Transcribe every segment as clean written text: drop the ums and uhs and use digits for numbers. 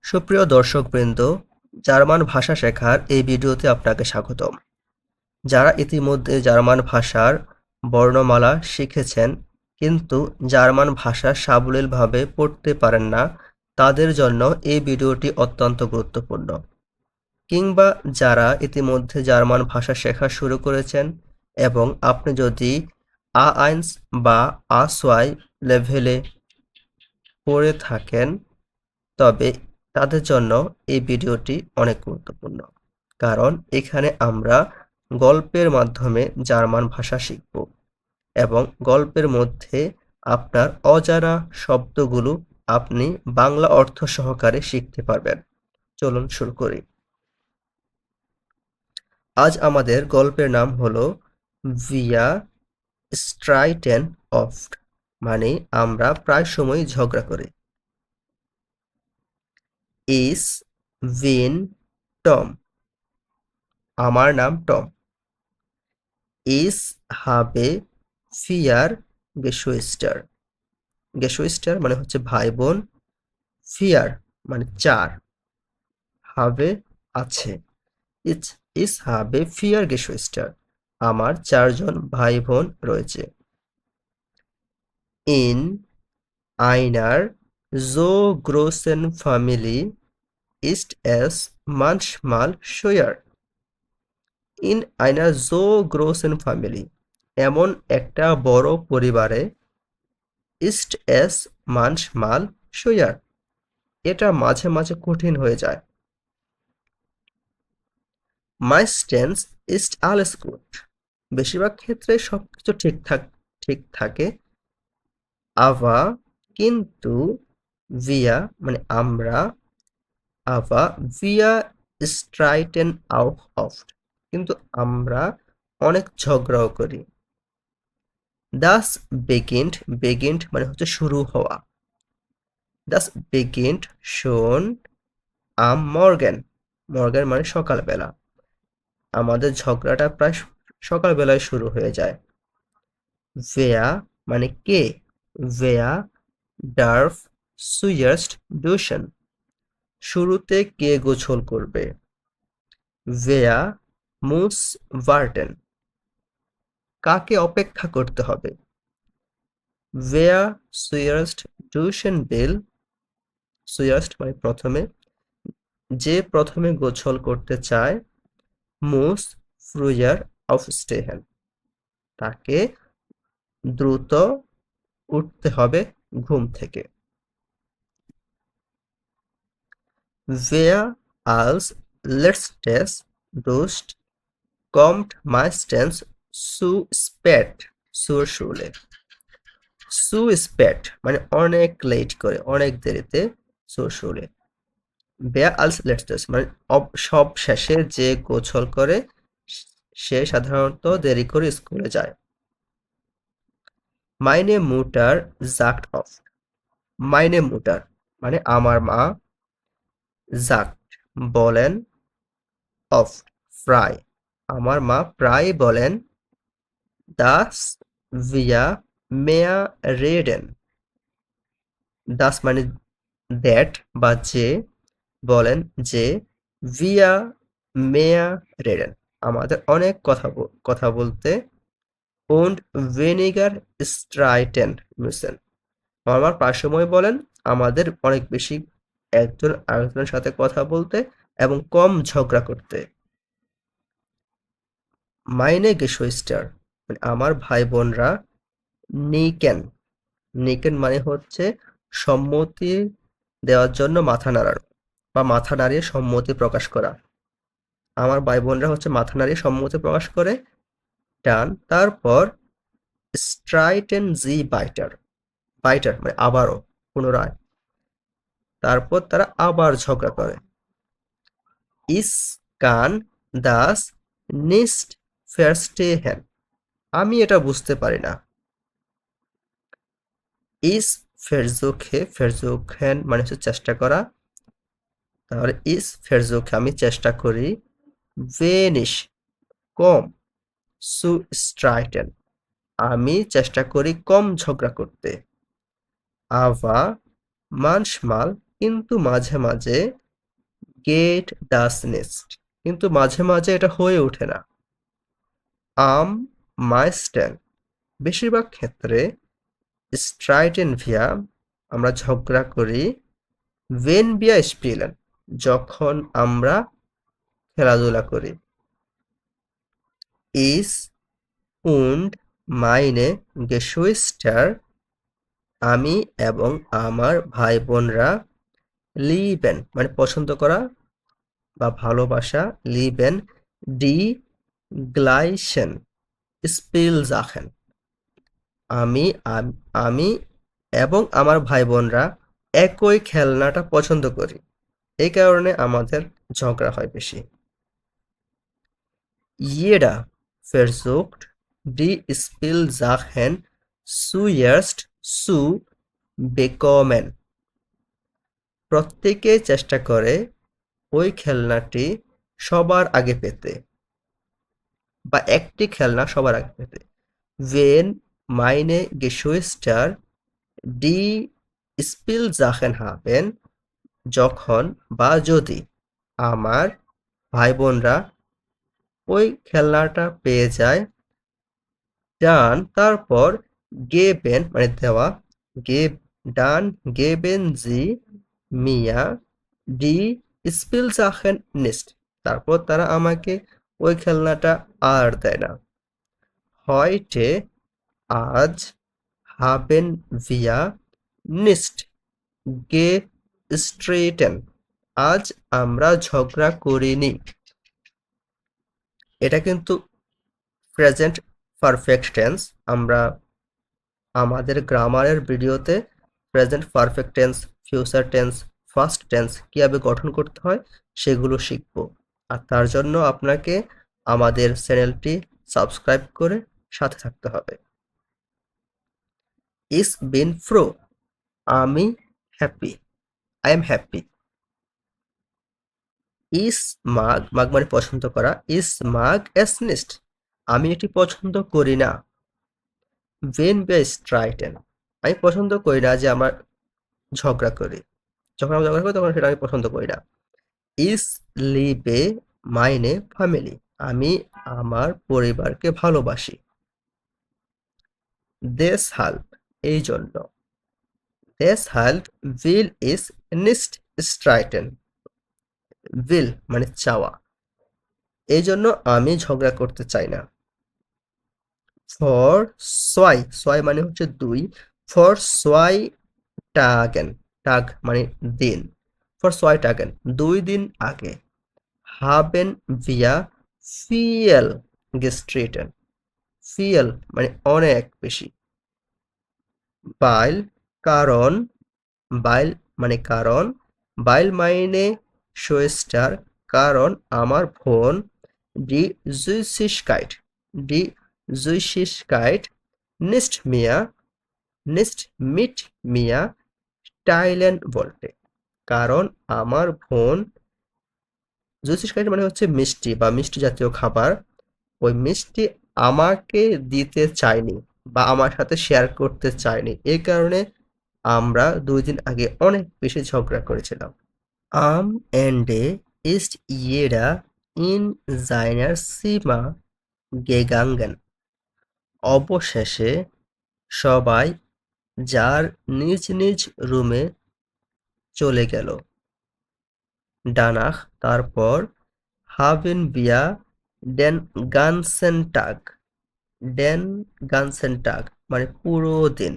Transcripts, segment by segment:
সুপ্রিয় দর্শকবৃন্দ, জার্মান ভাষা শেখার এই ভিডিওতে আপনাকে স্বাগতম। যারা ইতিমধ্যে জার্মান ভাষার বর্ণমালা শিখেছেন কিন্তু জার্মান ভাষা সাবলীলভাবে পড়তে পারেন না, তাদের জন্য এই ভিডিওটি অত্যন্ত গুরুত্বপূর্ণ। কিংবা যারা ইতিমধ্যে জার্মান ভাষা শেখা শুরু করেছেন এবং আপনি যদি A1 বা A2 লেভেলে পড়ে থাকেন, তবে তাদের জন্য এই ভিডিওটি অনেক গুরুত্বপূর্ণ। কারণ এখানে আমরা গল্পের মাধ্যমে জার্মান ভাষা শিখব এবং গল্পের মধ্যে আপনার অজানা শব্দগুলো আপনি বাংলা অর্থ সহকারে শিখতে পারবেন। চলুন শুরু করি। আজ আমাদের গল্পের নাম হলো "Wir streiten oft", মানে আমরা প্রায় সময় ঝগড়া করি। Ich bin Tom, আমার নাম Tom. Ich habe 4 Geschwister, Geschwister মানে হচ্ছে ভাই বোন, 4 মানে 4, habe আছে। Ich habe 4 Geschwister, আমার 4 জন ভাই বোন রয়েছে। In einer so großen Familie ist es manchmal schwer. In einer so großen Family, এমন একটা বড় পরিবারে ist es manchmal schwer, এটা মাঝে মাঝে কঠিন হয়ে যায়। Meistens ist alles gut, বেশিরভাগ ক্ষেত্রে সবকিছু ঠিক থাকে। aber কিন্তু wir মানে আমরা, aber wir streiten auch oft, কিন্তু আমরা অনেক ঝগড়াও করি। Das beginnt মানে হচ্ছে শুরু হওয়া। Das beginnt schon am Morgen, Morgen মানে সকালবেলা। আমাদের ঝগড়াটা প্রায় সকালবেলায় শুরু হয়ে যায়। Wer মানে কে, Wer darf zuerst duschen, শুরুতে কে গোসল করবে। Wer muss warten, কাকে অপেক্ষা করতে হবে। Wer zuerst duschen will, zuerst মানে প্রথমে, যে প্রথমে গোসল করতে চায়, muss früher aufstehen, তাকে দ্রুত উঠতে হবে ঘুম থেকে। Wer als letztes duscht, kommt meistens zu spät zur Schule. Zu spät মানে অনেক লেট করে, অনেক দেরিতে zur Schule. Wer als letztes মানে সব শেষে যে গোসল করে সে সাধারণত দেরি করে স্কুলে যায়। Meine Mutter sagt oft, meine Mutter মানে আমার মা, sagt বলেন, oft প্রায়, আমার মা প্রায় বলেন, dass wir mehr reden, das মানে that বা যে, বলেন যে wir mehr reden, আমাদের অনেক কথা বলতে, und weniger streiten müssen, আমার মা প্রায় সময় বলেন আমাদের অনেক বেশি একজন আরেকজনের সাথে কথা বলতে এবং কম ঝগড়া করতে। Meine Geschwister মানে আমার ভাই বোনরা nicken, nicken মানে হচ্ছে সম্মতি দেওয়ার জন্য মাথা নাড়ানো বা মাথা নাড়িয়ে সম্মতি প্রকাশ করা। আমার ভাই বোনরা হচ্ছে মাথা নাড়িয়ে সম্মতি প্রকাশ করে, ডান। তারপর streiten sie weiter, weiter মানে আবারও, পুনরায়। তারপর তারা আবার ঝগড়া করে। Ich kann das nicht verstehen, আমি এটা বুঝতে পারি না। Ich versuche, versuchen মানে হচ্ছে চেষ্টা করা, তাহলে ich versuche আমি চেষ্টা করি, wenig কম, zu streiten আমি চেষ্টা করি কম ঝগড়া করতে, aber manchmal কিন্তু মাঝে মাঝে গেট ডাস নেস্ট, কিন্তু মাঝে মাঝে এটা হয়ে ওঠে না। আম মাইস্টেন, বেশিরভাগ ক্ষেত্রে স্ট্রাইটেন ভিয়া, আমরা ঝগড়া করি। ভেন বিয়া স্পিলেন, যখন আমরা খেলাধুলা করি। ইস উন্ড মাইনে গেশুইস্টার, আমি এবং আমার ভাই বোনরা। লিবেন মানে পছন্দ করা বা ভালোবাসা। লিবেন ডি গ্লাইশেন স্পিলজাখেন, আমি আমি এবং আমার ভাই বোনরা একই খেলনাটা পছন্দ করি, এই কারণে আমাদের ঝগড়া হয় বেশি। Jeder versucht, die Spielsachen zuerst zu bekommen. প্রত্যেকেই চেষ্টা করে ওই খেলনাটি সবার আগে পেতে, বা একটি খেলনা সবার আগে পেতে। Wenn meine Geschwister die Spielsachen haben, যখন বা যদি আমার ভাই বোনরা ওই খেলনাটা পেয়ে যায়। ডান তারপর গেবেন মানে দেওয়া। ডান গেবেন জি মিয়া ডি স্পিলসাখেন নিস্ট, তারপর তারা আমাকে ওই খেলনাটা আর দেয় না। হয়টে আজ হাবেন ভিয়া নিস্ট গে স্ট্রেটেন, আজ আমরা ঝগড়া করিনি। এটা কিন্তু প্রেজেন্ট পারফেক্ট টেন্স। আমরা আমাদের গ্রামারের ভিডিওতে present perfect tense, future tense, fast tense কীভাবে গঠন করতে হয় সেগুলো শিখব। আর তার জন্য আপনাকে আমাদের চ্যানেলটি সাবস্ক্রাইব করে সাথে থাকতে হবে। ইস বিন ফ্রো, আমি হ্যাপি, আই এম হ্যাপি। ইস মাগ, মাগ মানে পছন্দ করা। ইস মাগ এস নিস্ট, আমি এটি পছন্দ করি না। ভেন বি স্ট্রাইটেন, আমি পছন্দ করি না যে আমরা ঝগড়া করি। যখন আমরা ঝগড়া করি তখন সেটা আমি পছন্দ করি না। ইস লিবে মাইনে ফ্যামিলি, আমি আমার পরিবারকে ভালোবাসি। দেস হাল্প, এই জন্য। দেস হাল্প উইল ইস নিস্ট স্ট্রাইটেন, উইল মানে চাওয়া, এই জন্য আমি ঝগড়া করতে চাই না। ফর সোয়াই, সোয়াই মানে হচ্ছে দুই। ফর সোয়াই টাগেন, টাগ মানে দিন। ফর সোয়াই টাগেন 2 দিন আগে। হাবেন ভিয়া ফিয়েল গেস্ট্রেটেন, ফিয়েল মানে অনেক বেশি। বাইল কারণ, বাইল মানে কারণ। বাইল মাইনে শোয়েস্টার, কারণ আমার বোন। ডি জুইসিসকাইট, ডি জুইসিসকাইট নিস্ট মিয়া, নিস্ট মিট মিয়া টাইল্যান্ড বলতে, কারণ আমার বোন। জুইসিসকাইট মানে হচ্ছে মিষ্টি বা মিষ্টি জাতীয় খাবার, ওই মিষ্টি আমাকে দিতে চায়নি বা আমার সাথে শেয়ার করতে চায়নি, এই কারণে আমরা 2 দিন আগে অনেক বেশি ঝগড়া করেছিলাম। আম এন্ডে ইস্ট ইয়েরা ইন জাইনার সিমা গেগাঙ্গেন, অবশেষে সবাই যার নিজ নিজ রুমে চলে গেল। ডানাহ তারপর হাবেন বিয়া ডেন গানসেন টাগ, ডেন গানসেন টাগ মানে পুরো দিন।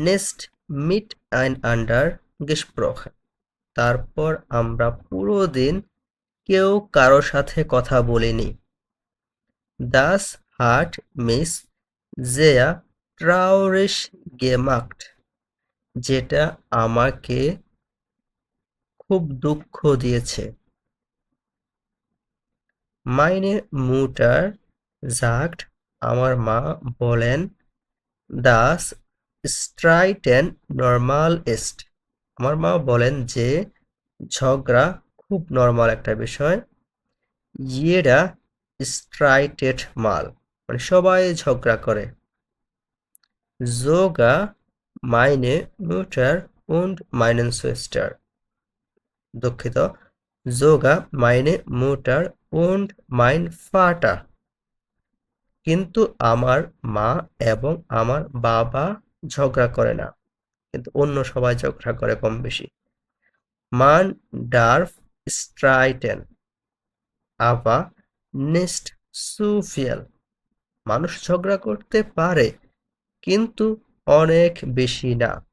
নেক্সট মিট আইন আন্ডার গেসপ্রোখেন, তারপর আমরা পুরো দিন কেউ কারো সাথে কথা বলিনি। দাস হাট মিস জেয়া ট্রাউরিশ গেমাক্ট, যেটা আমাকে খুব দুঃখ দিয়েছে। মাইনে মুটার জাগট, আমার মা বলেন। দাস স্ট্রাইটেন নর্মাল ইস্ট, আমার মা বলেন যে ঝগড়া খুব নর্মাল একটা বিষয়। ইয়েরা স্ট্রাইটেড মাল মানে সবাই ঝগড়া করে। যোগা মাইনে মুটার und meinen Schwester। দুঃখিত, sogar meine Mutter und mein Vater। কিন্তু আমার মা এবং আমার বাবা ঝগড়া করে না, কিন্তু অন্য সবাই ঝগড়া করে কম বেশি। Man darf streiten, aber nicht zu viel। মানুষ ঝগড়া করতে পারে, কিন্তু অনেক বেশি না।